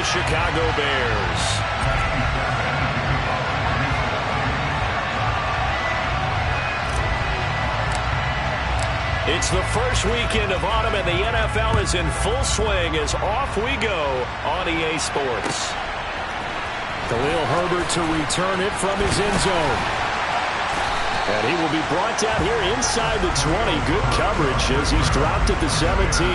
Chicago Bears. It's the first weekend of autumn, and the NFL is in full swing as off we go on EA Sports. Khalil Herbert to return it from his end zone. And he will be brought down here inside the 20. Good coverage as he's dropped at the 17.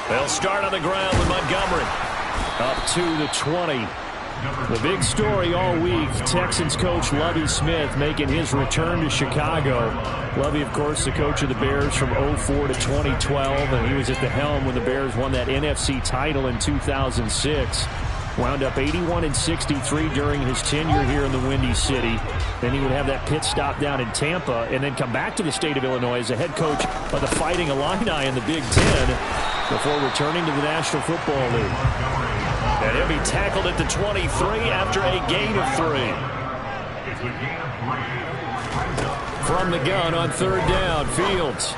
They'll start on the ground with Montgomery. Up to the 20. The big story all week, Texans coach Lovie Smith making his return to Chicago. Lovie, of course, the coach of the Bears from 2004 to 2012, and he was at the helm when the Bears won that NFC title in 2006. Wound up 81-63 during his tenure here in the Windy City. Then he would have that pit stop down in Tampa and then come back to the state of Illinois as a head coach of the Fighting Illini in the Big Ten before returning to the National Football League. And he'll be tackled at the 23 after a gain of 3. From the gun on third down, Fields.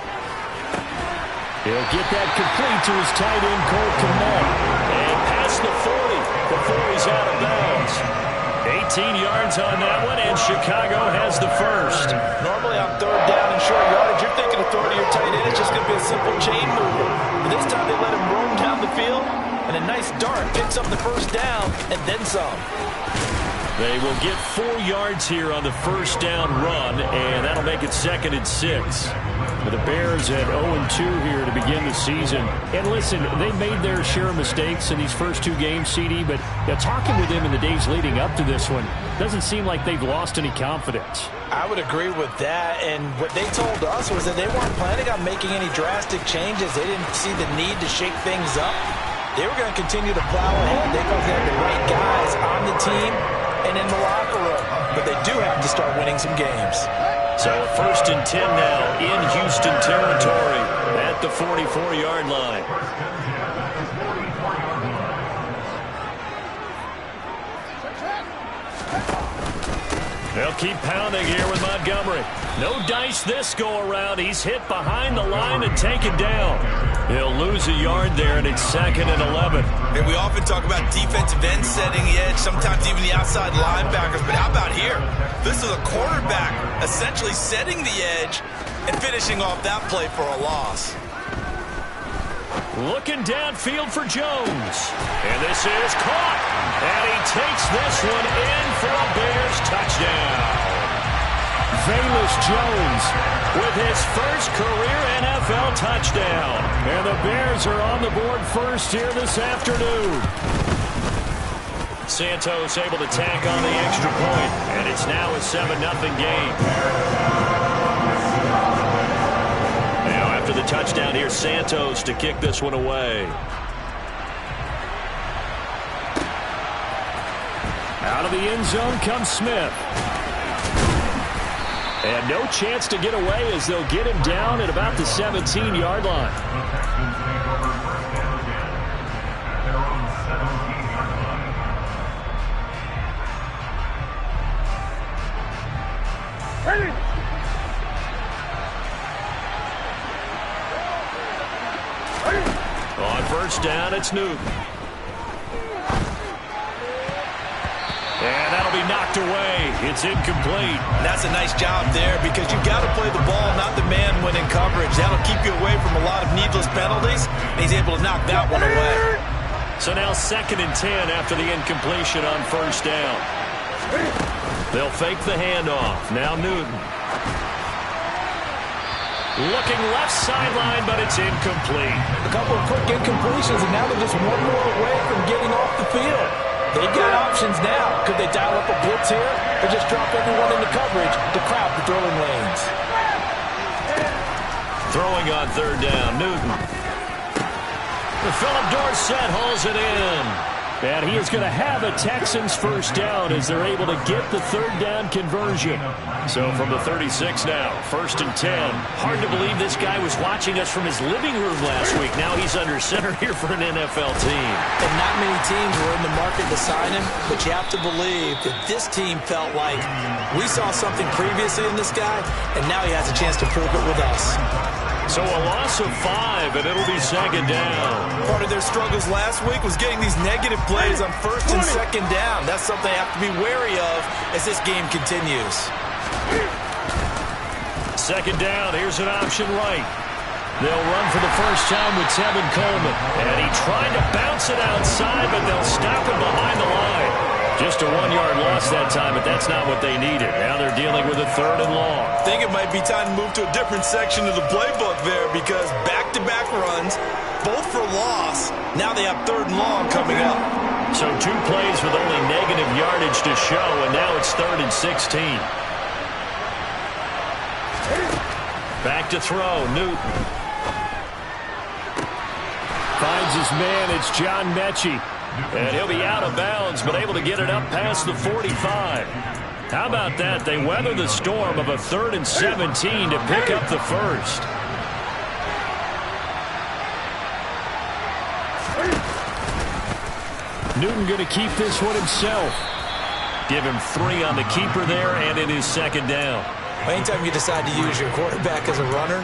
He'll get that complete to his tight end, Cole Kmet. And past the 40 before he's out of bounds. 18 yards on that one, and Chicago has the first. Normally on third down and short yardage, you're thinking of throwing to your tight end. It's just going to be a simple chain mover. But this time they let him roam down the field, and a nice dart picks up the first down and then some. They will get 4 yards here on the first down run, and that'll make it 2nd and 6. The Bears at 0-2 here to begin the season. And listen, they made their share of mistakes in these first 2 games, CD, but talking with them in the days leading up to this one, doesn't seem like they've lost any confidence. I would agree with that, and what they told us was that they weren't planning on making any drastic changes. They didn't see the need to shake things up. They were going to continue to plow ahead. They felt they had the right guys on the team and in the locker room, but they do have to start winning some games. So 1st and 10 now in Houston territory at the 44-yard line. They'll keep pounding here with Montgomery. No dice this go-around. He's hit behind the line and taken down. He'll lose a yard there, and it's 2nd and 11. And we often talk about defensive ends setting the edge, sometimes even the outside linebackers. But how about here? This is a quarterback essentially setting the edge and finishing off that play for a loss. Looking downfield for Jones. And this is caught. And he takes this one in for a Bears touchdown. Velus Jones with his first career NFL touchdown. And the Bears are on the board first here this afternoon. Santos able to tack on the extra point, and it's now a 7-0 game. Now after the touchdown here, Santos to kick this one away. Out of the end zone comes Smith. And no chance to get away as they'll get him down at about the 17-yard line. On first down, it's Newton. And that'll be knocked away. It's incomplete. That's a nice job there because you've got to play the ball, not the man when in coverage. That'll keep you away from a lot of needless penalties. And he's able to knock that one away. So now 2nd and 10 after the incompletion on first down. They'll fake the handoff. Now Newton. Looking left sideline, but it's incomplete. A couple of quick incompletions, and now they're just one more away from getting off the field. They've got options now. Could they dial up a blitz here or just drop everyone into coverage to crowd the throwing lanes? Throwing on third down, Newton. Philip Dorsett hauls it in. And he is going to have a Texans first down as they're able to get the third down conversion. So from the 36 now, 1st and 10. Hard to believe this guy was watching us from his living room last week. Now he's under center here for an NFL team. And not many teams were in the market to sign him, but you have to believe that this team felt like we saw something previously in this guy, and now he has a chance to prove it with us. So a loss of 5, and it'll be 2nd down. Part of their struggles last week was getting these negative plays on 1st and 2nd down. That's something they have to be wary of as this game continues. 2nd down, here's an option right. They'll run for the first time with Tevin Coleman. And he tried to bounce it outside, but they'll stop him behind the line. Just a 1-yard loss that time, but that's not what they needed. Now they're dealing with a 3rd and long. I think it might be time to move to a different section of the playbook there because back-to-back runs, both for loss. Now they have 3rd and long coming up. So 2 plays with only negative yardage to show, and now it's 3rd and 16. Back to throw, Newton. Finds his man, it's John Mechie. And he'll be out of bounds, but able to get it up past the 45. How about that? They weather the storm of a 3rd and 17 to pick up the first. Newton going to keep this one himself. Give him 3 on the keeper there, and it is 2nd down. Anytime you decide to use your quarterback as a runner,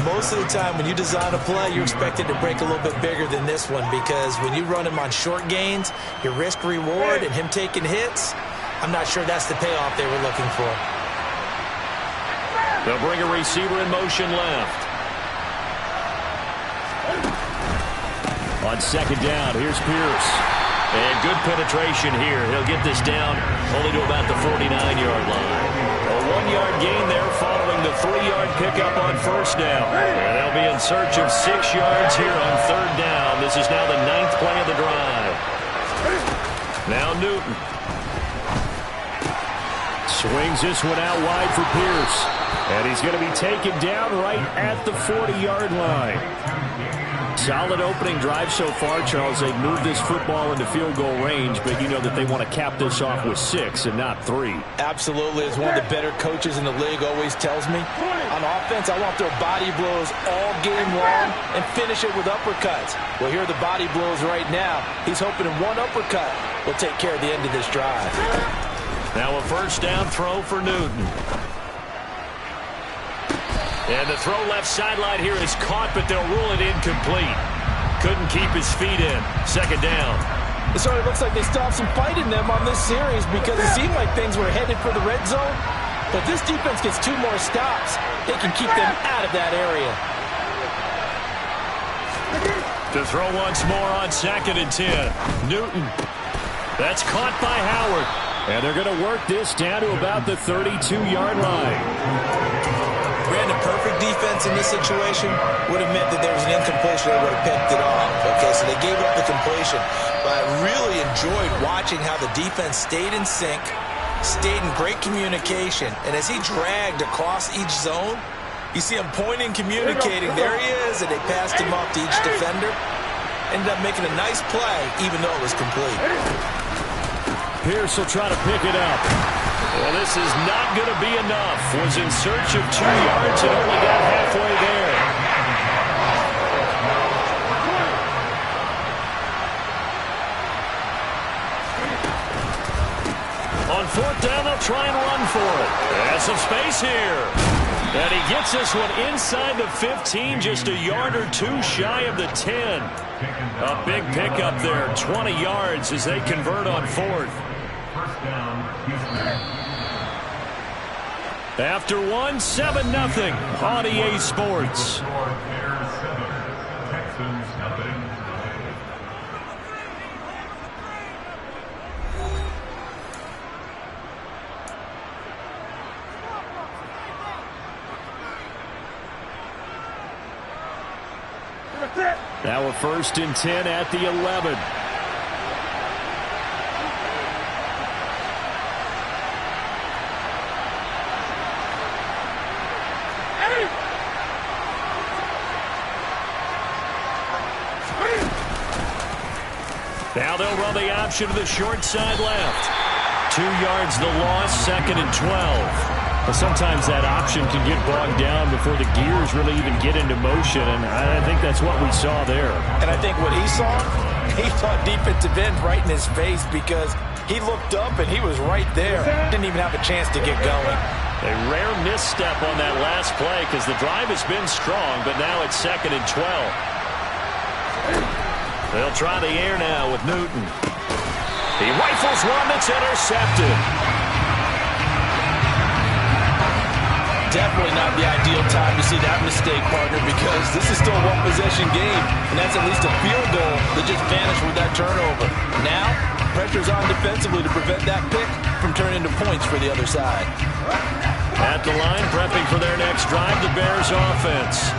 most of the time when you design a play, you're expected to break a little bit bigger than this one because when you run him on short gains, your risk-reward and him taking hits, I'm not sure that's the payoff they were looking for. They'll bring a receiver in motion left. On 2nd down, here's Pierce. And good penetration here. He'll get this down only to about the 49-yard line. A 1-yard gain there following the 3-yard pickup on 1st down. And they'll be in search of 6 yards here on 3rd down. This is now the 9th play of the drive. Now Newton. Swings this one out wide for Pierce. And he's going to be taken down right at the 40-yard line. Solid opening drive so far, Charles. They've moved this football into field goal range, but you know that they want to cap this off with 6 and not 3. Absolutely. As one of the better coaches in the league always tells me, on offense, I want their body blows all game long and finish it with uppercuts. Well, here are the body blows right now. He's hoping in one uppercut will take care of the end of this drive. Now a 1st down throw for Newton. And the throw left sideline here is caught, but they'll rule it incomplete. Couldn't keep his feet in. 2nd down. It sort of looks like they stopped some fight in them on this series because it seemed like things were headed for the red zone. But this defense gets 2 more stops. They can keep them out of that area. To throw once more on 2nd and 10. Newton. That's caught by Howard. And they're going to work this down to about the 32-yard line. Brandon, perfect defense in this situation would have meant that there was an incompletion. They would have picked it off. Okay, so they gave up the completion. But I really enjoyed watching how the defense stayed in sync, stayed in great communication. And as he dragged across each zone, you see him pointing, communicating. There he is, and they passed him off to each defender. Ended up making a nice play, even though it was complete. Pierce will try to pick it up. Well, this is not going to be enough. Was in search of 2 yards and only got halfway there. On 4th down, they'll try and run for it. Has some space here. And he gets this one inside the 15, just a yard or 2 shy of the 10. A big pickup there, 20 yards as they convert on 4th. After 1, 7-0 on EA Sports. Now a 1st and 10 at the 11. Now they'll run the option to the short side left. 2 yards the loss, 2nd and 12. Well, sometimes that option can get bogged down before the gears really even get into motion, and I think that's what we saw there. And I think what he saw defensive end right in his face, because he looked up and he was right there. Didn't even have a chance to get going. A rare misstep on that last play because the drive has been strong, but now it's 2nd and 12. They'll try the air now with Newton. He rifles one that's intercepted. Definitely not the ideal time to see that mistake, partner, because this is still a one-possession game, and that's at least a field goal that just vanished with that turnover. Now, pressure's on defensively to prevent that pick from turning into points for the other side. At the line, prepping for their next drive, the Bears offense.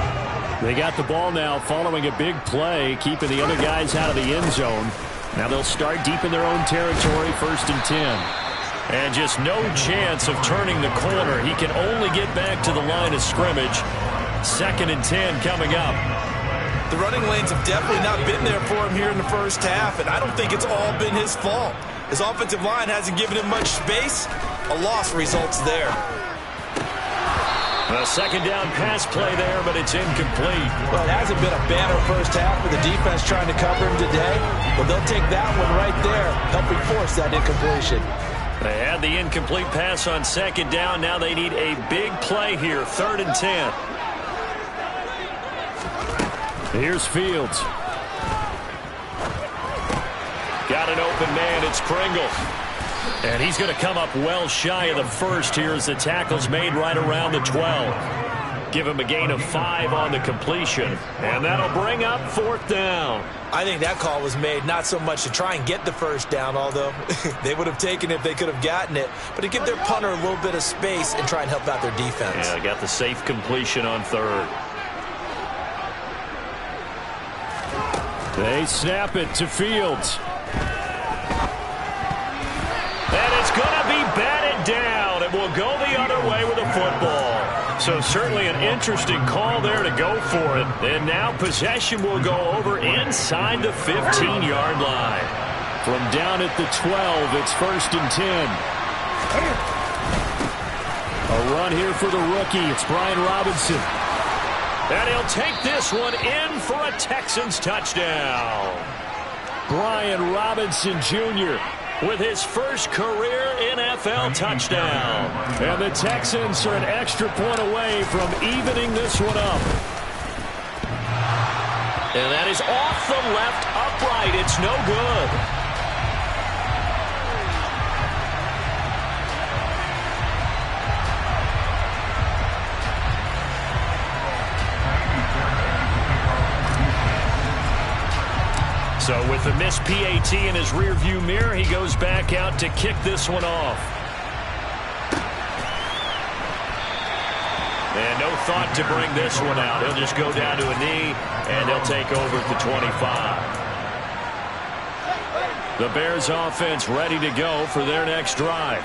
They got the ball now following a big play, keeping the other guys out of the end zone. Now they'll start deep in their own territory, 1st and 10. And just no chance of turning the corner. He can only get back to the line of scrimmage. 2nd and 10 coming up. The running lanes have definitely not been there for him here in the first half, and I don't think it's all been his fault. His offensive line hasn't given him much space. A loss results there. A 2nd down pass play there, but it's incomplete. Well, it hasn't been a banner first half with the defense trying to cover him today. But they'll take that one right there, helping force that incompletion. They had the incomplete pass on 2nd down. Now they need a big play here, 3rd and 10. Here's Fields. Got an open man. It's Pringle. And he's going to come up well shy of the first here as the tackle's made right around the 12. Give him a gain of 5 on the completion. And that'll bring up 4th down. I think that call was made not so much to try and get the first down, although they would have taken it if they could have gotten it, but to give their punter a little bit of space and try and help out their defense. Yeah, got the safe completion on 3rd. They snap it to Fields. And it's going to be batted down. It will go the other way with the football. So certainly an interesting call there to go for it. And now possession will go over inside the 15-yard line. From down at the 12, it's 1st and 10. A run here for the rookie. It's Brian Robinson. And he'll take this one in for a Texans touchdown. Brian Robinson Jr. with his first career NFL touchdown. And the Texans are an extra point away from evening this one up. And that is off the left upright. It's no good. So with the missed PAT in his rearview mirror, he goes back out to kick this one off. And no thought to bring this one out. He'll just go down to a knee, and they'll take over at the 25. The Bears offense ready to go for their next drive.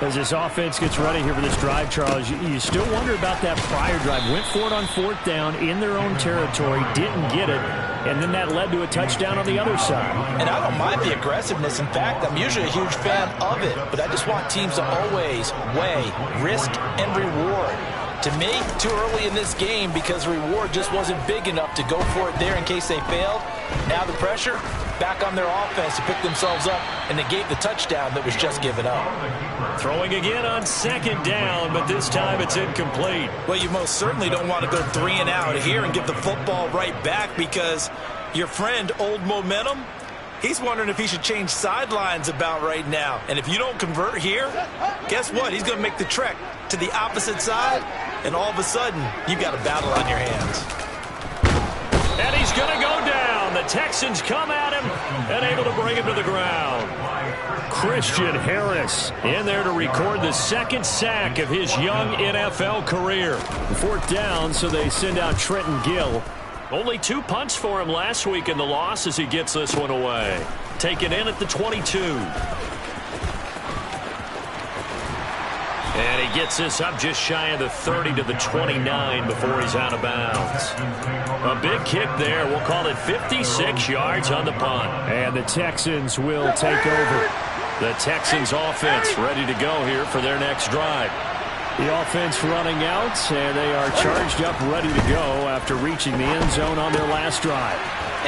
As this offense gets ready here for this drive, Charles, you still wonder about that prior drive. Went for it on 4th down in their own territory, didn't get it, and then that led to a touchdown on the other side. And I don't mind the aggressiveness. In fact, I'm usually a huge fan of it, but I just want teams to always weigh risk and reward. To me, too early in this game because the reward just wasn't big enough to go for it there in case they failed. Now the pressure back on their offense to pick themselves up and negate the touchdown that was just given up. Throwing again on 2nd down, but this time it's incomplete. Well, you most certainly don't want to go 3 and out here and give the football right back because your friend, Old Momentum, he's wondering if he should change sidelines about right now. And if you don't convert here, guess what? He's going to make the trek to the opposite side, and all of a sudden, you've got a battle on your hands. And he's going to go down. The Texans come at him and able to bring him to the ground. Christian Harris in there to record the 2nd sack of his young NFL career. 4th down, so they send out Trenton Gill. Only 2 punts for him last week in the loss as he gets this one away. Taken in at the 22. And he gets this up just shy of the 30 to the 29 before he's out of bounds. A big kick there. We'll call it 56 yards on the punt. And the Texans will take over. The Texans offense ready to go here for their next drive. The offense running out, and they are charged up, ready to go after reaching the end zone on their last drive.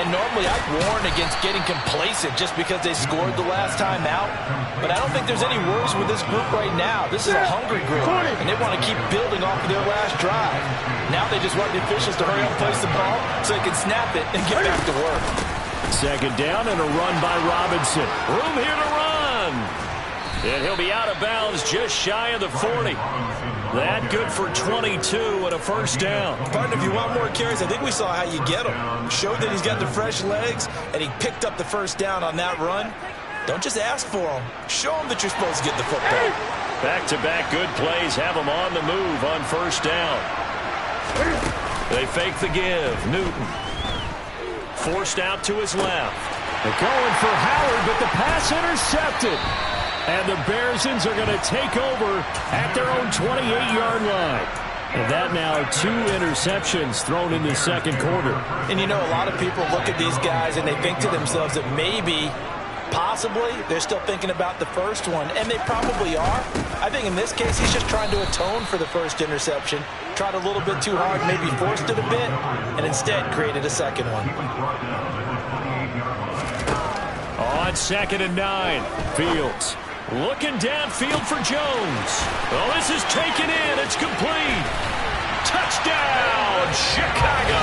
And normally I'd warn against getting complacent just because they scored the last time out. But I don't think there's any worries with this group right now. This is a hungry group, and they want to keep building off of their last drive. Now they just want the officials to hurry up and place the ball so they can snap it and get back to work. Second down and a run by Robinson. Room here to run. And he'll be out of bounds just shy of the 40. That good for 22 and a first down. Partner, if you want more carries, I think we saw how you get him. Showed that he's got the fresh legs, and he picked up the first down on that run. Don't just ask for him. Show him that you're supposed to get the football. Back-to-back good plays have him on the move on first down. They fake the give. Newton forced out to his left. They're going for Howard, but the pass intercepted. And the Bearsons are going to take over at their own 28-yard line. And that now 2 interceptions thrown in the second quarter. And you know, a lot of people look at these guys and they think to themselves that maybe, possibly, they're still thinking about the first one. And they probably are. I think in this case, he's just trying to atone for the first interception. Tried a little bit too hard, maybe forced it a bit, and instead created a second one. On 2nd and 9, Fields looking downfield for Jones. Oh, this is taken in. It's complete. Touchdown, Chicago.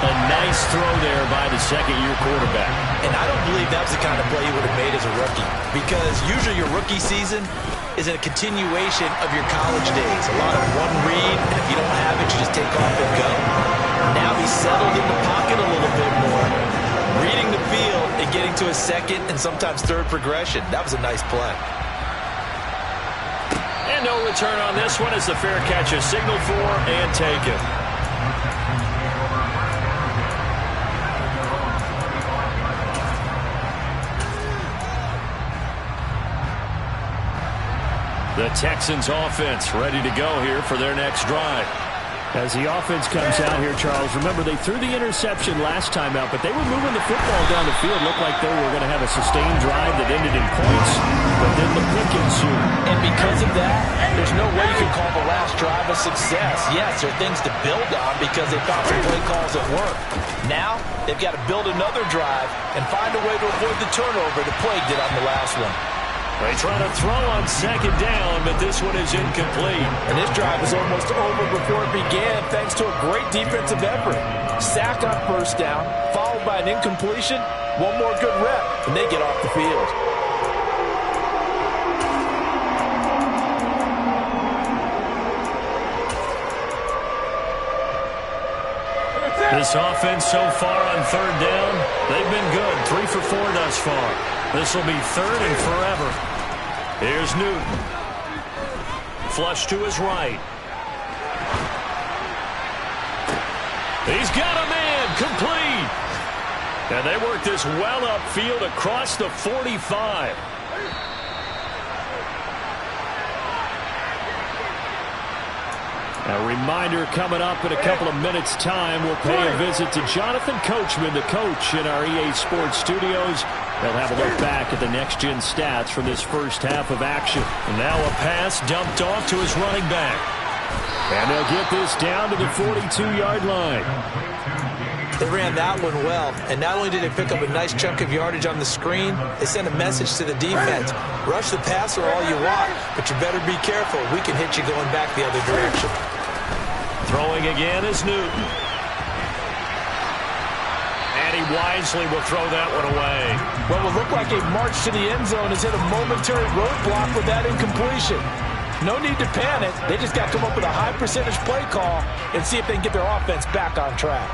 A nice throw there by the second-year quarterback. And I don't believe that was the kind of play he would have made as a rookie, because usually your rookie season is a continuation of your college days. A lot of one read, and if you don't have it, you just take off and go. Now he's settled in the pocket a little bit more, reading the field and getting to his second and sometimes third progression. That was a nice play. And no return on this one as the fair catch is signaled for and taken. The Texans offense ready to go here for their next drive. As the offense comes out here, Charles, remember they threw the interception last time out, but they were moving the football down the field. Looked like they were going to have a sustained drive that ended in points, but then the pick ensued. And because of that, there's no way you can call the last drive a success. Yes, there are things to build on because they found some play calls that work. Now, they've got to build another drive and find a way to avoid the turnover that plagued it on the last one. They try to throw on second down, but this one is incomplete. And this drive was almost over before it began thanks to a great defensive effort. Sack on first down, followed by an incompletion. One more good rep, and they get off the field. This offense so far on third down, they've been good. 3 for 4 thus far. This will be third and forever. Here's Newton. Flush to his right. He's got a man, complete. And they work this well upfield across the 45. A reminder coming up in a couple of minutes' time. We'll pay a visit to Jonathan Coachman, the coach in our EA Sports studios. They'll have a look back at the next-gen stats from this first half of action. And now a pass dumped off to his running back. And they'll get this down to the 42-yard line. They ran that one well, and not only did they pick up a nice chunk of yardage on the screen, they sent a message to the defense. Rush the passer all you want, but you better be careful. We can hit you going back the other direction. Throwing again is Newton. And he wisely will throw that one away. What will look like a march to the end zone has hit a momentary roadblock with that incompletion. No need to panic. They just got to come up with a high percentage play call and see if they can get their offense back on track.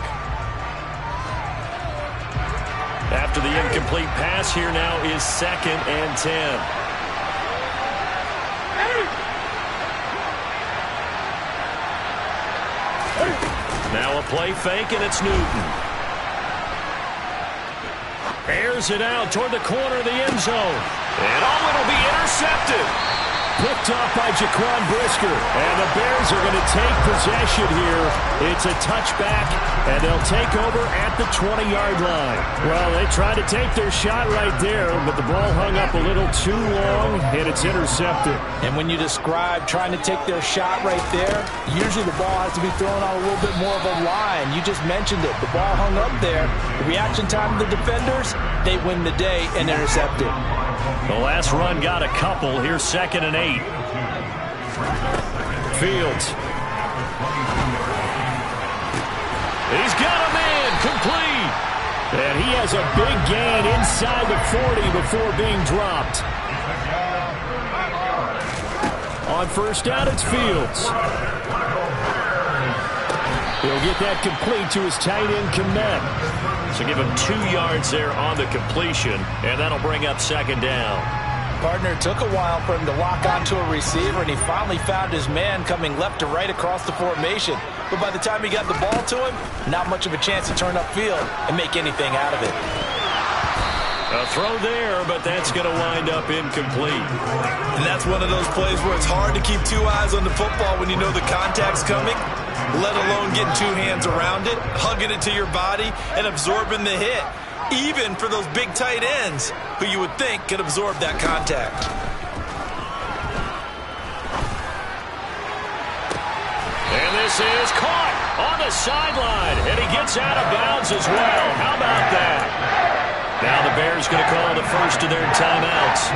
After the incomplete pass, here now is 2nd and 10. Now a play fake, and it's Newton. Airs it out toward the corner of the end zone. And it'll be intercepted. Picked off by Jaquan Brisker. And the Bears are going to take possession here. It's a touchback, and they'll take over at the 20-yard line. Well, they tried to take their shot right there, but the ball hung up a little too long, and it's intercepted. And when you describe trying to take their shot right there, usually the ball has to be thrown on a little bit more of a line. You just mentioned it. The ball hung up there. The reaction time of the defenders, they win the day and intercept it. The last run got a couple. Here's 2nd and 8. Fields. He's got a man complete. And he has a big gain inside the 40 before being dropped. On first down, it's Fields. He'll get that complete to his tight end, Kmet. So give him 2 yards there on the completion, and that'll bring up 2nd down. Partner, took a while for him to lock onto a receiver, and he finally found his man coming left to right across the formation. But by the time he got the ball to him, not much of a chance to turn upfield and make anything out of it. A throw there, but that's going to wind up incomplete. And that's one of those plays where it's hard to keep 2 eyes on the football when you know the contact's coming, let alone getting 2 hands around it, hugging it to your body, and absorbing the hit, even for those big tight ends who you would think could absorb that contact. And this is caught on the sideline, and he gets out of bounds as well. How about that? Now the Bears going to call the first of their timeouts,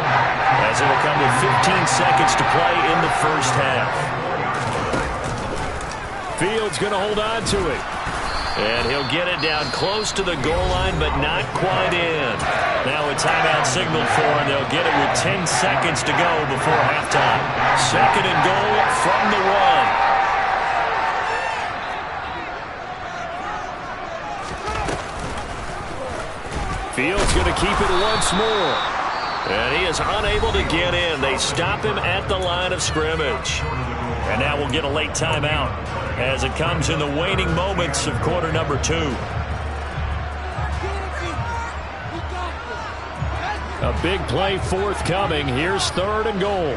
as it will come with 15 seconds to play in the first half. Fields going to hold on to it. And he'll get it down close to the goal line, but not quite in. Now a timeout signaled for, and they'll get it with 10 seconds to go before halftime. 2nd and goal from the 1. Fields going to keep it once more. And he is unable to get in. They stop him at the line of scrimmage. And now we'll get a late timeout as it comes in the waning moments of quarter number 2. A big play forthcoming. Here's 3rd and goal.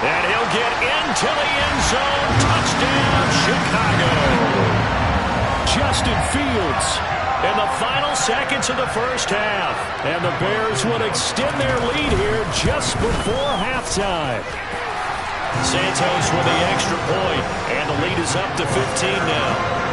And he'll get into the end zone. Touchdown, Chicago. Justin Fields In the final seconds of the first half. And the Bears will extend their lead here just before halftime. Santos with the extra point, and the lead is up to 15 now.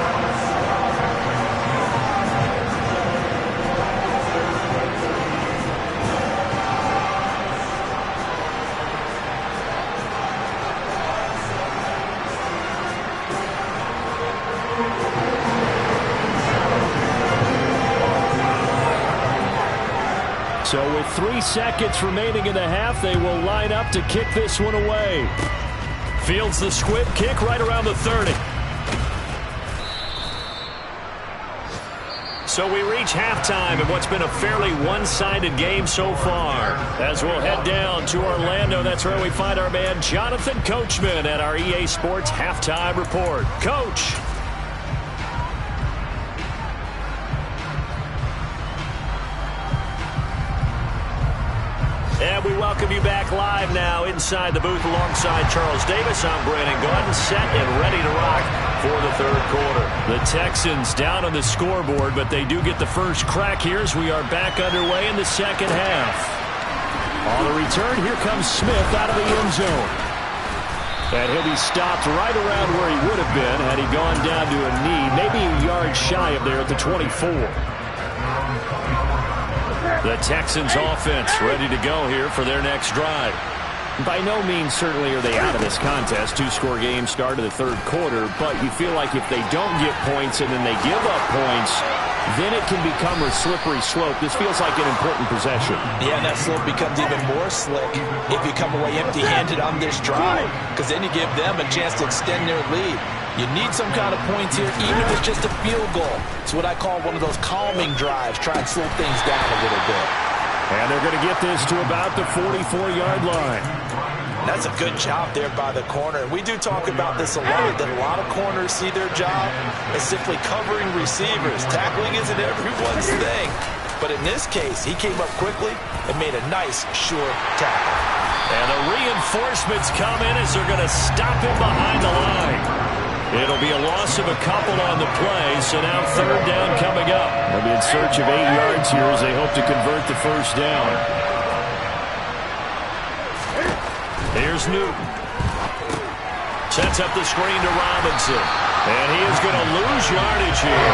So with 3 seconds remaining in the half, they will line up to kick this one away. Fields the squib kick right around the 30. So we reach halftime in what's been a fairly one-sided game so far. As we'll head down to Orlando, that's where we find our man Jonathan Coachman at our EA Sports Halftime Report. Coach. And we welcome you back live now inside the booth alongside Charles Davis. I'm Brandon Gaudin, set and ready to rock for the third quarter. The Texans down on the scoreboard, but they do get the first crack here as we are back underway in the second half. On the return, here comes Smith out of the end zone. And he'll be stopped right around where he would have been had he gone down to a knee, maybe a yard shy of there at the 24. The Texans offense ready to go here for their next drive. By no means certainly are they out of this contest. 2-score game start of the third quarter, but you feel like if they don't get points and then they give up points, then it can become a slippery slope. This feels like an important possession. Yeah, that slope becomes even more slick if you come away empty-handed on this drive, because then you give them a chance to extend their lead. You need some kind of points here, even if it's just a field goal. It's what I call one of those calming drives. Try and slow things down a little bit. And they're going to get this to about the 44-yard line. That's a good job there by the corner. And we do talk about this a lot, that a lot of corners see their job as simply covering receivers. Tackling isn't everyone's thing. But in this case, he came up quickly and made a nice, sure tackle. And the reinforcements come in as they're going to stop him behind the line. It'll be a loss of a couple on the play, so now third down coming up. They'll be in search of 8 yards here as they hope to convert the first down. Here's Newton. Sets up the screen to Robinson. And he is going to lose yardage here.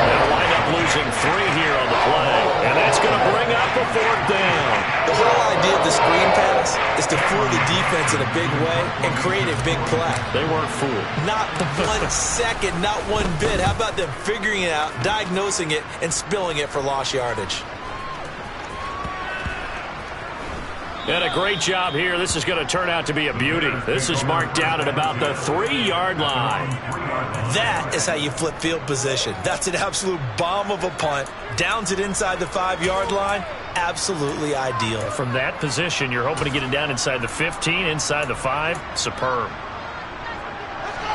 They'll wind up losing 3 here on the play. And that's going to bring up a fourth down. The whole idea of the screen pass is to fool the defense in a big way and create a big play. They weren't fooled. Not 1 second, not 1 bit. How about them figuring it out, diagnosing it, and spilling it for lost yardage? And a great job here. This is going to turn out to be a beauty. This is marked down at about the 3-yard line. That is how you flip field position. That's an absolute bomb of a punt. Downs it inside the 5-yard line. Absolutely ideal. From that position, you're hoping to get it down inside the 15, inside the 5. Superb.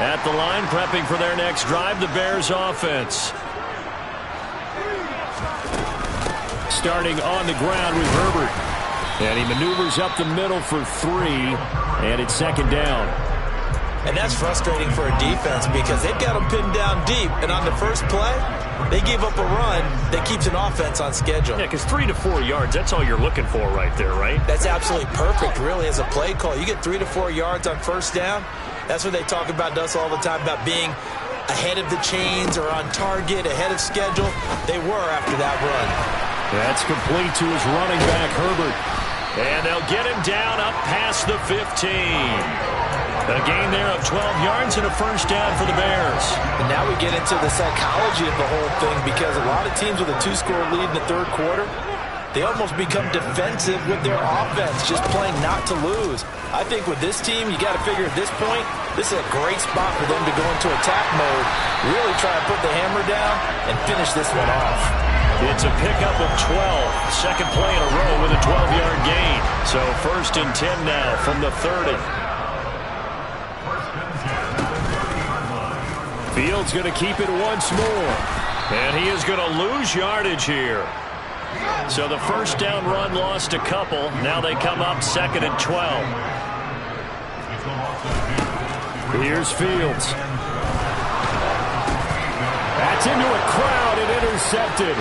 At the line, prepping for their next drive, the Bears offense. Starting on the ground with Herbert. And he maneuvers up the middle for 3, and it's second down. And that's frustrating for a defense because they've got them pinned down deep, and on the first play, they give up a run that keeps an offense on schedule. Yeah, because 3 to 4 yards, that's all you're looking for right there, right? That's absolutely perfect, really, as a play call. You get 3 to 4 yards on first down. That's what they talk about us all the time, about being ahead of the chains or on target, ahead of schedule. They were after that run. That's complete to his running back, Herbert. And they'll get him down up past the 15. A gain there of 12 yards and a first down for the Bears. And now we get into the psychology of the whole thing because a lot of teams with a 2-score lead in the third quarter, they almost become defensive with their offense, just playing not to lose. I think with this team, you got to figure at this point, this is a great spot for them to go into attack mode, really try to put the hammer down and finish this one off. It's a pickup of 12. Second play in a row with a 12-yard gain. So first and 10 now from the 30. Fields going to keep it once more. And he is going to lose yardage here. So the first down run lost a couple. Now they come up second and 12. Here's Fields. That's into a crowd and intercepted.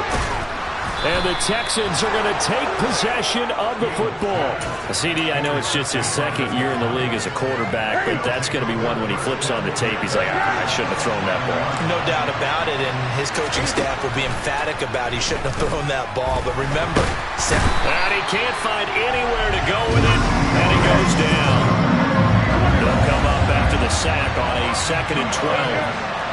And the Texans are going to take possession of the football. CD, I know it's just his second year in the league as a quarterback, but that's going to be one when he flips on the tape. He's like, I shouldn't have thrown that ball. No doubt about it, and his coaching staff will be emphatic about he shouldn't have thrown that ball. But remember, and he can't find anywhere to go with it, and he goes down. They'll come up after the sack on a second and 12.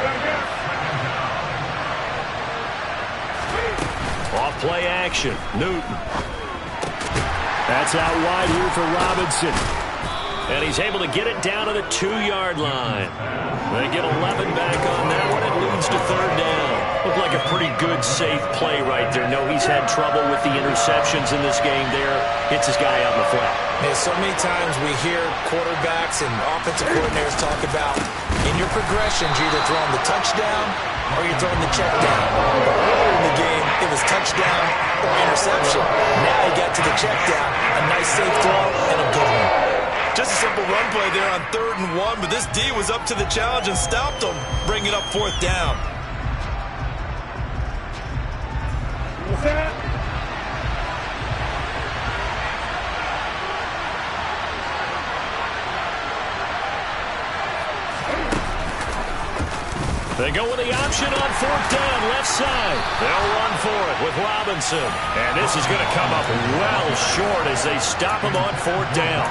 Off play action, Newton. That's out wide here for Robinson. And he's able to get it down to the 2-yard line. They get 11 back on that one. It leads to third down. Looked like a pretty good, safe play right there. No, he's had trouble with the interceptions in this game there. Hits his guy out in the flat. Yeah, so many times we hear quarterbacks and offensive coordinators talk about in your progressions, you're either throwing the touchdown or you're throwing the check down. But earlier in the game, it was touchdown or interception. Now he got to the check down. A nice safe throw and a good one. Just a simple run play there on 3rd and 1, but this D was up to the challenge and stopped him, bringing up 4th down. What's that? They go with the option on 4th down, left side. They'll run for it with Robinson. And this is going to come up well short as they stop him on 4th down.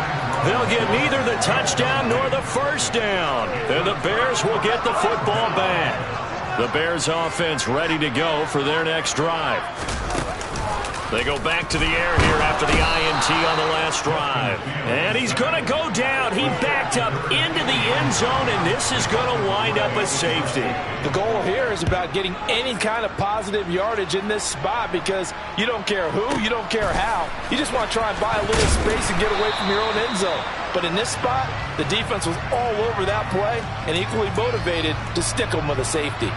They'll get neither the touchdown nor the first down. And the Bears will get the football back. The Bears offense ready to go for their next drive. They go back to the air here after the INT on the last drive. And he's going to go down. He backed up into the end zone, and this is going to wind up a safety. The goal here is about getting any kind of positive yardage in this spot because you don't care who, you don't care how. You just want to try and buy a little space and get away from your own end zone. But in this spot, the defense was all over that play and equally motivated to stick them with a safety.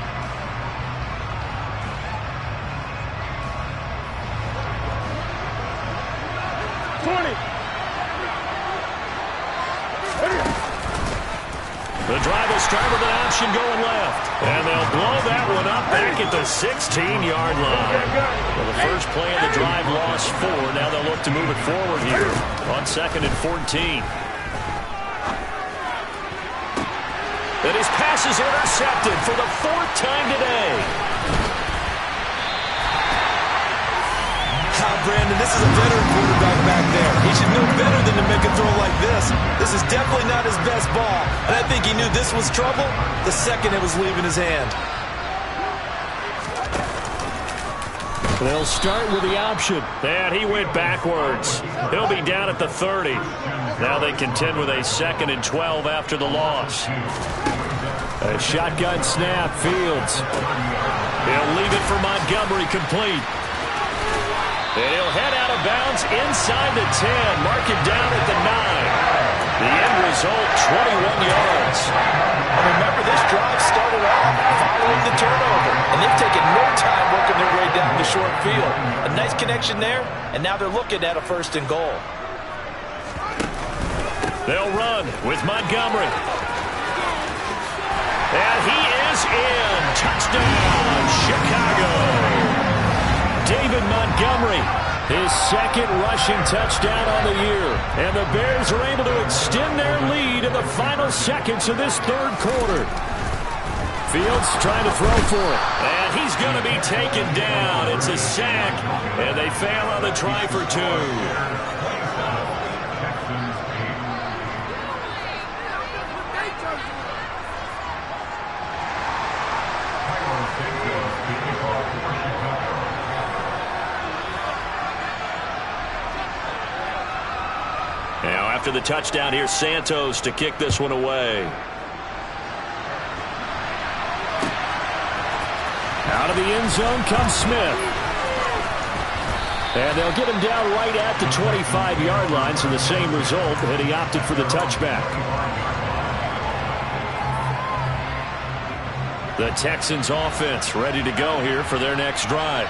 The drive will start with an option going left. And they'll blow that one up back at the 16-yard line. Well, the first play of the drive lost 4. Now they'll look to move it forward here on 2nd and 14. And his pass is intercepted for the 4th time today. Brandon, this is a veteran quarterback back there. He should know better than to make a throw like this. This is definitely not his best ball. And I think he knew this was trouble the second it was leaving his hand. They'll start with the option. And he went backwards. He'll be down at the 30. Now they contend with a 2nd and 12 after the loss. A shotgun snap, Fields. He'll leave it for Montgomery, complete. And he'll head out of bounds inside the 10. Mark him down at the 9. The end result, 21 yards. And remember, this drive started off following the turnover. And they've taken no time working their way down the short field. A nice connection there, and now they're looking at a 1st and goal. They'll run with Montgomery. And he is in. Touchdown, Chicago. David Montgomery, his 2nd rushing touchdown on the year. And the Bears are able to extend their lead in the final seconds of this 3rd quarter. Fields trying to throw for it. And he's going to be taken down. It's a sack. And they fail on the try for 2. Now, after the touchdown, here's Santos to kick this one away. Out of the end zone comes Smith. And they'll get him down right at the 25-yard line, so the same result, and he opted for the touchback. The Texans offense ready to go here for their next drive.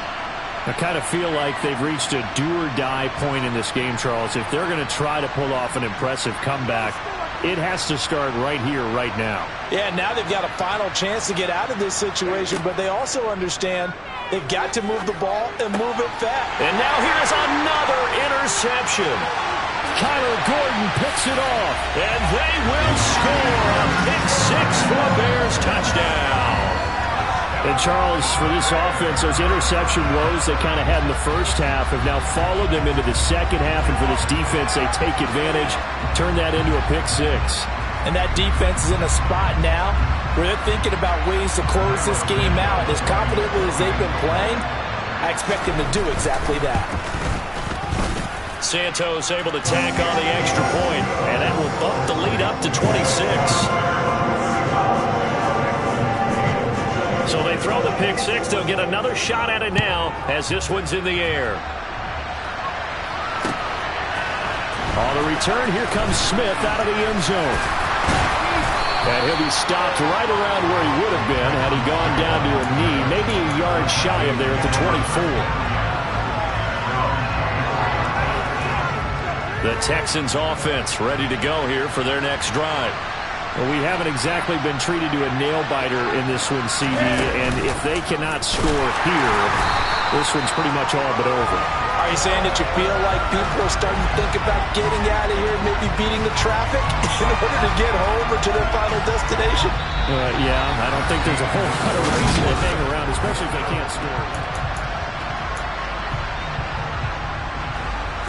I kind of feel like they've reached a do-or-die point in this game, Charles. If they're going to try to pull off an impressive comeback, it has to start right here, right now. Yeah, now they've got a final chance to get out of this situation, but they also understand they've got to move the ball and move it fast. And now here's another interception. Kyler Gordon picks it off. And they will score a pick 6 for a Bears touchdown. And, Charles, for this offense, those interception woes they kind of had in the first half have now followed them into the second half. And for this defense, they take advantage, turn that into a pick 6. And that defense is in a spot now where they're thinking about ways to close this game out. As confidently as they've been playing, I expect them to do exactly that. Santos able to tack on the extra point, and that will bump the lead up to 26. So they throw the pick 6. They'll get another shot at it now as this one's in the air. On the return, here comes Smith out of the end zone. And he'll be stopped right around where he would have been had he gone down to a knee, maybe a yard shy of there at the 24. The Texans offense ready to go here for their next drive. Well, we haven't exactly been treated to a nail-biter in this one, CD, and if they cannot score here, this one's pretty much all but over. Are you saying that you feel like people are starting to think about getting out of here and maybe beating the traffic in order to get home or to their final destination? Yeah, I don't think there's a whole lot of reason to hang around, especially if they can't score.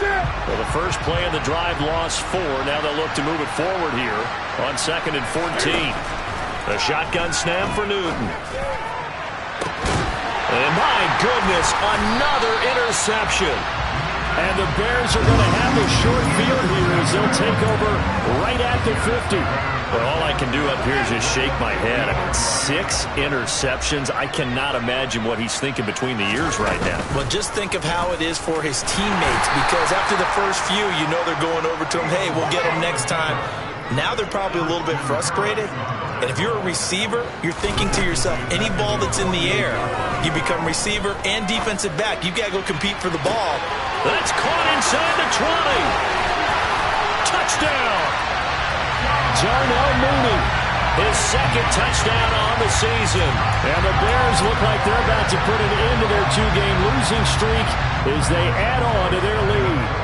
Well, the first play of the drive lost 4. Now they'll look to move it forward here on 2nd and 14. A shotgun snap for Newton. And my goodness, another interception. And the Bears are going to have a short field here as they'll take over right at the 50. Well, all I can do up here is just shake my head. I mean, 6 interceptions. I cannot imagine what he's thinking between the ears right now. Well, just think of how it is for his teammates, because after the first few, you know they're going over to him, hey, we'll get him next time. Now they're probably a little bit frustrated. And if you're a receiver, you're thinking to yourself, any ball that's in the air, you become receiver and defensive back. You've got to go compete for the ball. That's caught inside the 20. Touchdown. Darnell Mooney, his second touchdown on the season. And the Bears look like they're about to put an end to their 2-game losing streak as they add on to their lead.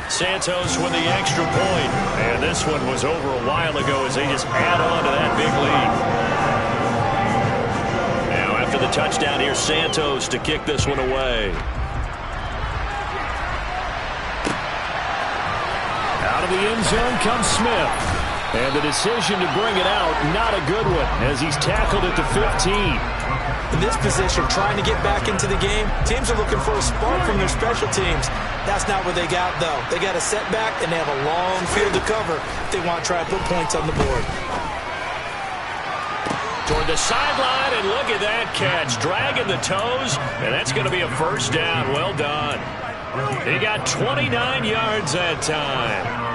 Santos with the extra point. And this one was over a while ago as they just add on to that big lead. Now after the touchdown, here's Santos to kick this one away. Out of the end zone comes Smith. And the decision to bring it out, not a good one, as he's tackled at the 15. In this position, trying to get back into the game, teams are looking for a spark from their special teams. That's not what they got, though. They got a setback, and they have a long field to cover if they want to try and put points on the board. Toward the sideline, and look at that catch. Dragging the toes, and that's going to be a first down. Well done. He got 29 yards that time.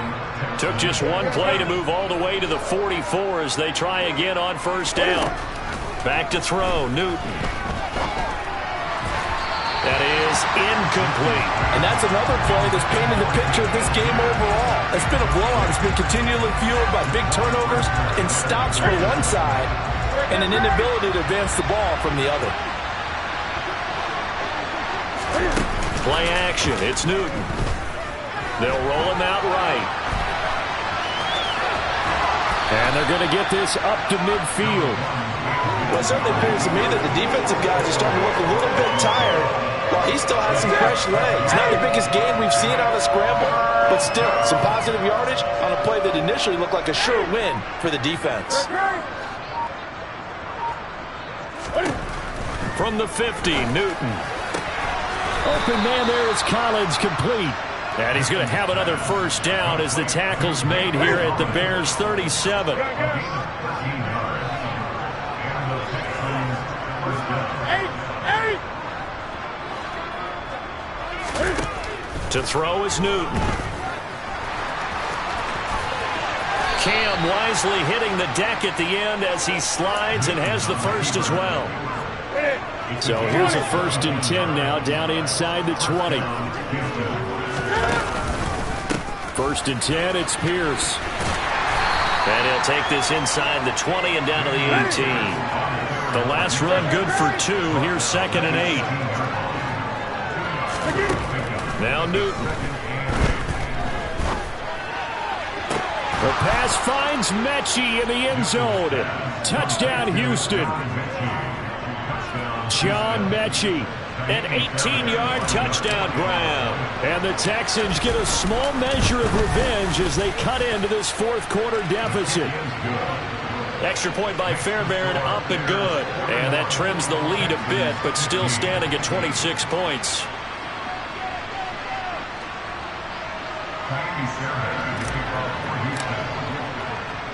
Took just one play to move all the way to the 44 as they try again on first down. Back to throw, Newton. That is incomplete. And that's another play that's painted the picture of this game overall. It's been a blowout. It's been continually fueled by big turnovers and stops for one side and an inability to advance the ball from the other. Play action. It's Newton. They'll roll him out right. And they're going to get this up to midfield. Well, it certainly appears to me that the defensive guys are starting to look a little bit tired while he still has some fresh legs. Not the biggest gain we've seen on a scramble, but still some positive yardage on a play that initially looked like a sure win for the defense. From the 50, Newton. Open man there is Collins, complete. And he's going to have another first down as the tackle's made here at the Bears 37. To throw is Newton. Cam wisely hitting the deck at the end as he slides and has the first as well. So here's a 1st and 10 now, down inside the 20. 1st and 10, it's Pierce. And he'll take this inside the 20 and down to the 18. The last run good for 2. Here's 2nd and 8. Now Newton. The pass finds Mechie in the end zone. Touchdown, Houston. John Mechie. An 18-yard touchdown ground. And the Texans get a small measure of revenge as they cut into this 4th quarter deficit. Extra point by Fairbairn, up and good. And that trims the lead a bit, but still standing at 26 points.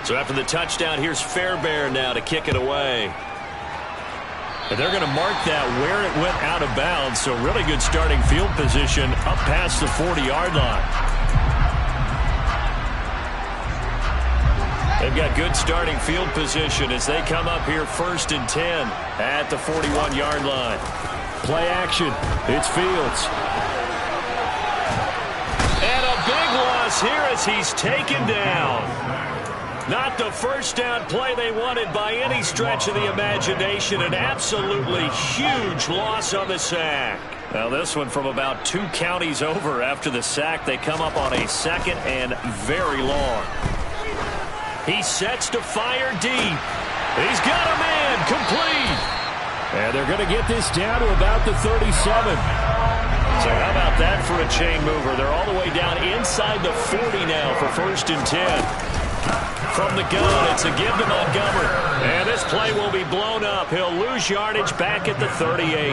So after the touchdown, here's Fairbairn now to kick it away. And they're going to mark that where it went out of bounds. So really good starting field position up past the 40-yard line. They've got good starting field position as they come up here 1st and 10 at the 41-yard line. Play action. It's Fields. And a big loss here as he's taken down. Not the first down play they wanted by any stretch of the imagination. An absolutely huge loss on the sack. Now this one from about 2 counties over after the sack. They come up on a 2nd and very long. He sets to fire deep. He's got a man complete. And they're going to get this down to about the 37. So how about that for a chain mover? They're all the way down inside the 40 now for 1st and 10. from the gun. It's a give to Montgomery. And this play will be blown up. He'll lose yardage back at the 38.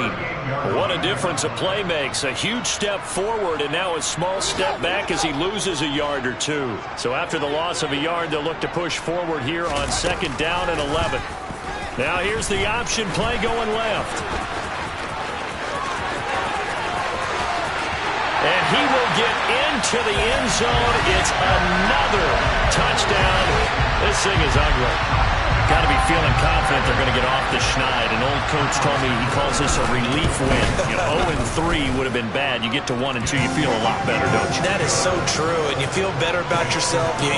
What a difference a play makes. A huge step forward and now a small step back as he loses a yard or two. So after the loss of a yard, they'll look to push forward here on 2nd down and 11. Now here's the option play going left. And he will get into the end zone. It's another touchdown. This thing is ugly. Got to be feeling confident they're going to get off the schneid. An old coach told me he calls this a relief win. 0-3 would have been bad. You get to 1-2, you feel a lot better, don't you? That is so true, and you feel better about yourself. You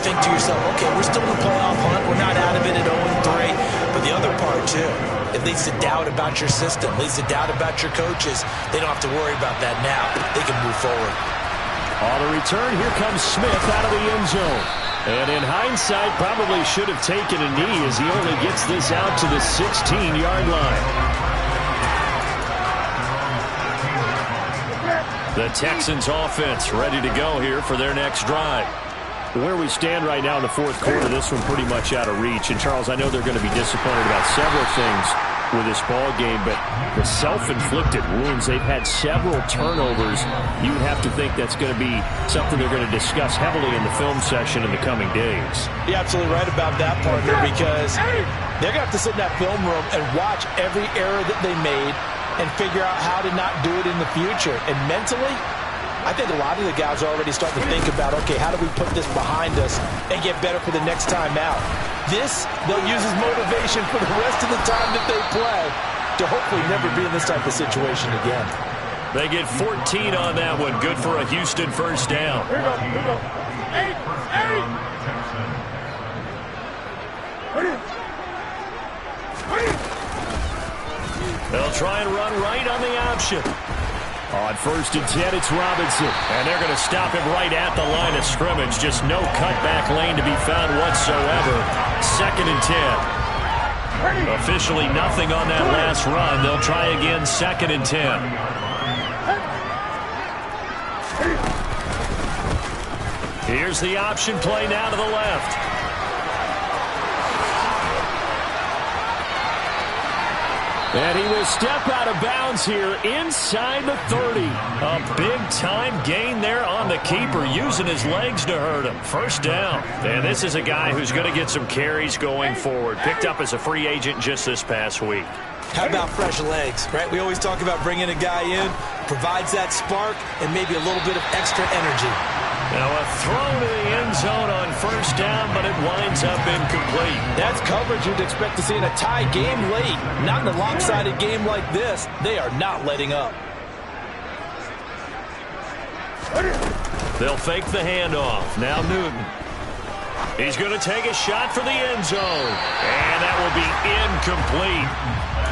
think to yourself, okay, we're still in the playoff hunt. We're not out of it at 0-3. But the other part, too, it leads to doubt about your system, leads to doubt about your coaches. They don't have to worry about that now. They can move forward. On the return, here comes Smith out of the end zone. And in hindsight, probably should have taken a knee as he only gets this out to the 16-yard line. The Texans offense ready to go here for their next drive. Where we stand right now in the fourth quarter, this one pretty much out of reach. And, Charles, I know they're going to be disappointed about several things with this ball game, but the self-inflicted wounds, they've had several turnovers. You have to think that's going to be something they're going to discuss heavily in the film session in the coming days. You're absolutely right about that, partner, because they're going to have to sit in that film room and watch every error that they made and figure out how to not do it in the future. And mentally, I think a lot of the guys are already starting to think about, okay, how do we put this behind us and get better for the next time out? This, they'll use as motivation for the rest of the time that they play to hopefully never be in this type of situation again. They get 14 on that one. Good for a Houston first down. Here we go. 8. They'll try and run right on the option. On 1st and 10, it's Robinson. And they're going to stop him right at the line of scrimmage. Just no cutback lane to be found whatsoever. 2nd and 10. Officially nothing on that last run. They'll try again 2nd and 10. Here's the option play now to the left. And he will step out of bounds here inside the 30. A big-time gain there on the keeper, using his legs to hurt him. First down. And this is a guy who's going to get some carries going forward. Picked up as a free agent just this past week. How about fresh legs, right? We always talk about bringing a guy in, provides that spark, and maybe a little bit of extra energy. Now a throw to the end zone on first down, but it winds up incomplete. That's coverage you'd expect to see in a tie game late. Not in a lopsided game like this. They are not letting up. They'll fake the handoff. Now Newton. He's going to take a shot for the end zone. And that will be incomplete.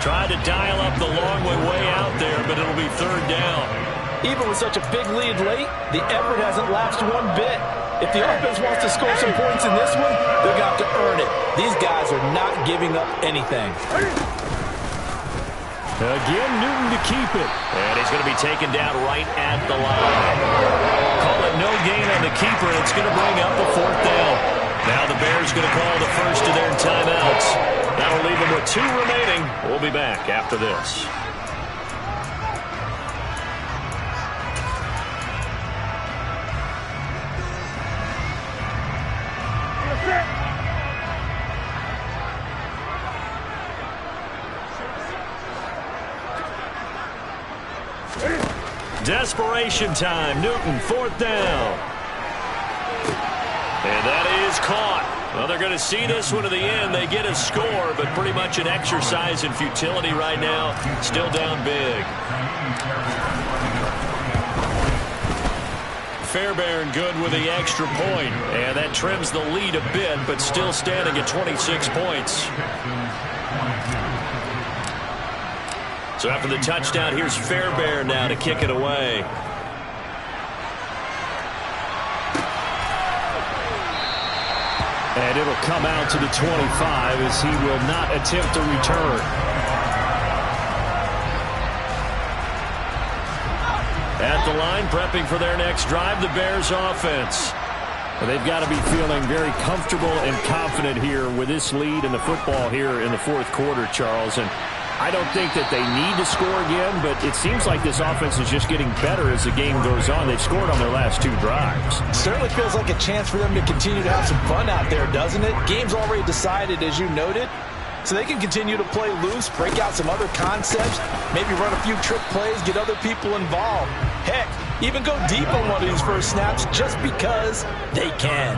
Tried to dial up the long way out there, but it'll be 3rd down. Even with such a big lead late, the effort hasn't lapsed one bit. If the offense wants to score some points in this one, they're going to have to earn it. These guys are not giving up anything. Again, Newton to keep it. And he's going to be taken down right at the line. Call it no gain on the keeper, and it's going to bring up the 4th down. Now the Bears going to call the first of their timeouts. That'll leave them with 2 remaining. We'll be back after this. Desperation time. Newton, 4th down. And that is caught. Well, they're going to see this one to the end. They get a score, but pretty much an exercise in futility right now. Still down big. Fairbairn good with the extra point. And that trims the lead a bit, but still standing at 26 points. So after the touchdown, here's Fairbairn now to kick it away. And it'll come out to the 25 as he will not attempt to return. At the line, prepping for their next drive, the Bears offense. Well, they've got to be feeling very comfortable and confident here with this lead in the football here in the fourth quarter, Charles. And I don't think that they need to score again, but it seems like this offense is just getting better as the game goes on. They've scored on their last 2 drives. Certainly feels like a chance for them to continue to have some fun out there, doesn't it? Game's already decided, as you noted. So they can continue to play loose, break out some other concepts, maybe run a few trick plays, get other people involved. Heck, even go deep on one of these first snaps just because they can.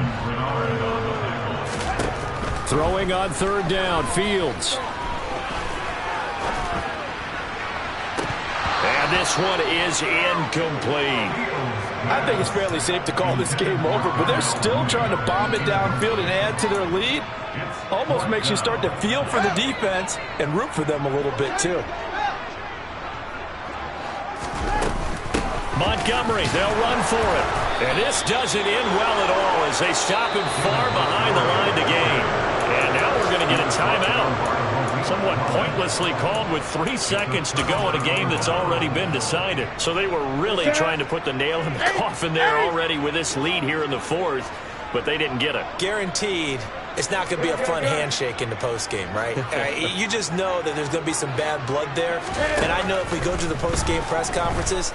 Throwing on third down, Fields. And this one is incomplete. I think it's fairly safe to call this game over, but they're still trying to bomb it downfield and add to their lead. Almost makes you start to feel for the defense and root for them a little bit, too. Montgomery, they'll run for it. And this doesn't end well at all as they stop him far behind the line to gain. And now we're going to get a timeout. Somewhat pointlessly called with 3 seconds to go in a game that's already been decided. So they were really trying to put the nail in the coffin there already with this lead here in the fourth, but they didn't get it. Guaranteed it's not going to be a fun handshake in the postgame, right? You just know that there's going to be some bad blood there. And I know if we go to the postgame press conferences,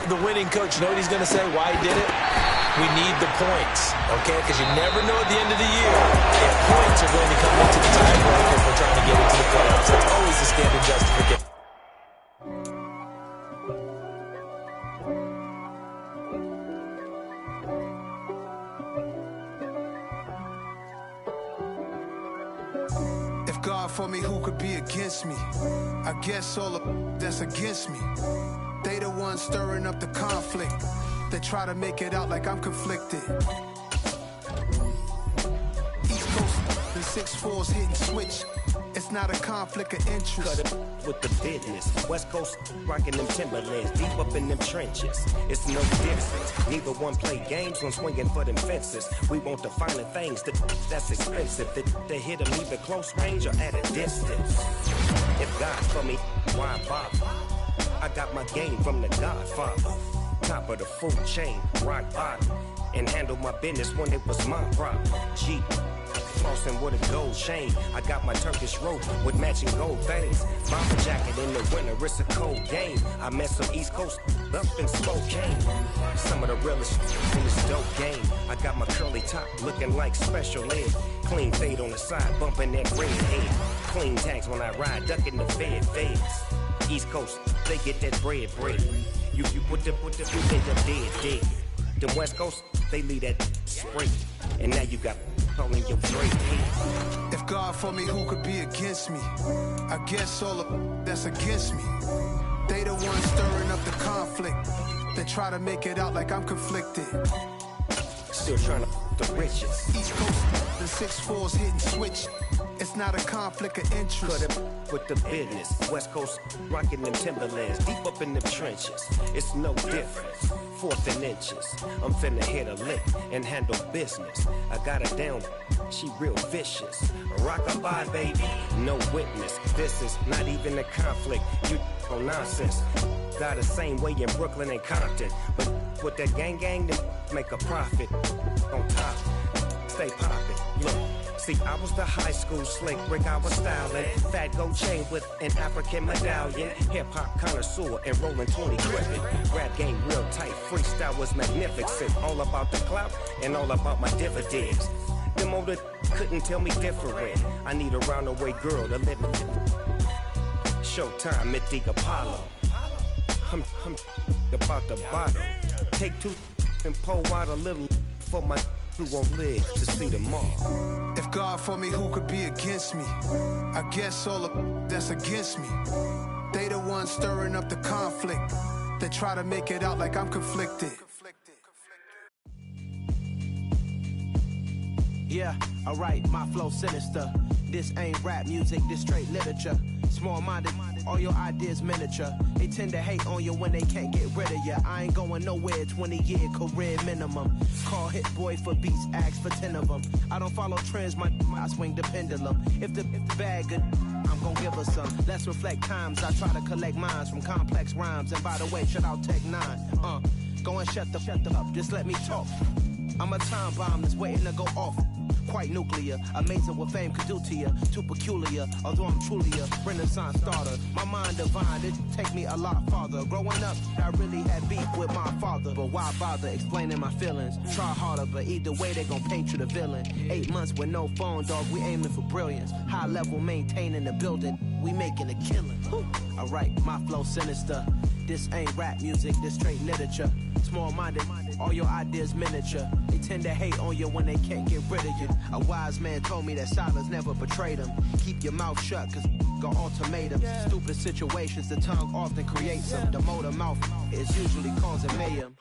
the winning coach, you know what he's going to say, why he did it? We need the points, okay? Because you never know at the end of the year if points are going to come into the tiebreaker if we're trying to get into the playoffs. That's always the standard justification. If God for me, who could be against me? I guess all of that's against me. They the ones stirring up the conflict. They try to make it out like I'm conflicted. East Coast, the 6'4's hitting switch. It's not a conflict of interest. Cut it with the business. West Coast rocking them Timberlands, deep up in them trenches. It's no difference. Neither one play games when swinging for them fences. We want the finer things that's expensive. The hit them either close range or at a distance. If God for me, why bother? I got my game from the Godfather. Top of the food chain, rock bottom. And handle my business when it was my problem. Jeep. Flossing with a gold chain. I got my Turkish rope with matching gold veins. Bomber jacket in the winter, it's a cold game. I met some East Coast up in Spokane. Some of the realest in this dope game. I got my curly top looking like special ed. Clean fade on the side, bumping that red head. Clean tags when I ride, ducking the feds. East Coast, they get that bread. You put the dead. The West Coast, they leave that spray. And now you got calling your Drake. If God for me, who could be against me? I guess all of that's against me. They the ones stirring up the conflict. They try to make it out like I'm conflicted. Still trying to the riches. East Coast, the 6'4's hitting switch. It's not a conflict of interest. Cut it with the business. West Coast rocking them Timberlands, deep up in them trenches. It's no difference. 4th and inches. I'm finna hit a lick and handle business. I got her down, she real vicious. Rock-a-bye, baby, no witness. This is not even a conflict. You on nonsense. Got the same way in Brooklyn and Compton. But with that gang, then make a profit. On top, stay poppin'. Look. See, I was the high school slick Rick, I was styling. Fat gold chain with an African medallion. Hip-hop connoisseur and rolling 20 gripping. Rap game real tight, freestyle was magnificent. All about the clout and all about my dividends. Them older couldn't tell me different. I need a roundaway girl to live in. Showtime at the Apollo. I'm about the bottom. Take 2 and pull out a little for my who won't live to see tomorrow. If God for me, who could be against me? I guess all of that's against me. They the ones stirring up the conflict. They try to make it out like I'm conflicted. Yeah, alright, my flow sinister. This ain't rap music, this straight literature. Small-minded, all your ideas miniature. They tend to hate on you when they can't get rid of you. I ain't going nowhere, 20-year career minimum. Call Hit Boy for beats, ask for 10 of them. I don't follow trends, I swing the pendulum. If the bag good, I'm gon' give her some. Let's reflect times, I try to collect minds from complex rhymes. And by the way, shout out Tech 9. Go and shut the up, just let me talk. I'm a time bomb that's waiting to go off. Quite nuclear, amazing what fame could do to you. Too peculiar, although I'm truly a renaissance starter. My mind divine, it take me a lot farther. Growing up, I really had beef with my father. But why bother explaining my feelings? Try harder, but either way they gon' paint you the villain. 8 months with no phone, dog, we aiming for brilliance. High level maintaining the building, we making a killing. Alright, my flow sinister. This ain't rap music, this straight literature. Small-minded, all your ideas miniature. They tend to hate on you when they can't get rid of you. A wise man told me that silence never betrayed him. Keep your mouth shut, cause got ultimatums. Stupid situations, the tongue often creates them. The motor mouth is usually causing mayhem.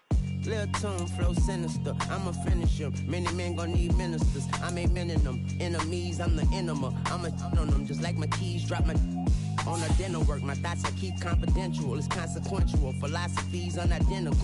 Lil' tune, flow sinister, I'ma finish him. Many men gon' need ministers, I'm aiming them. Enemies, I'm the enema, I'ma on them. Just like my keys, drop my on a dinner work. My thoughts I keep confidential, it's consequential. Philosophies unidentical.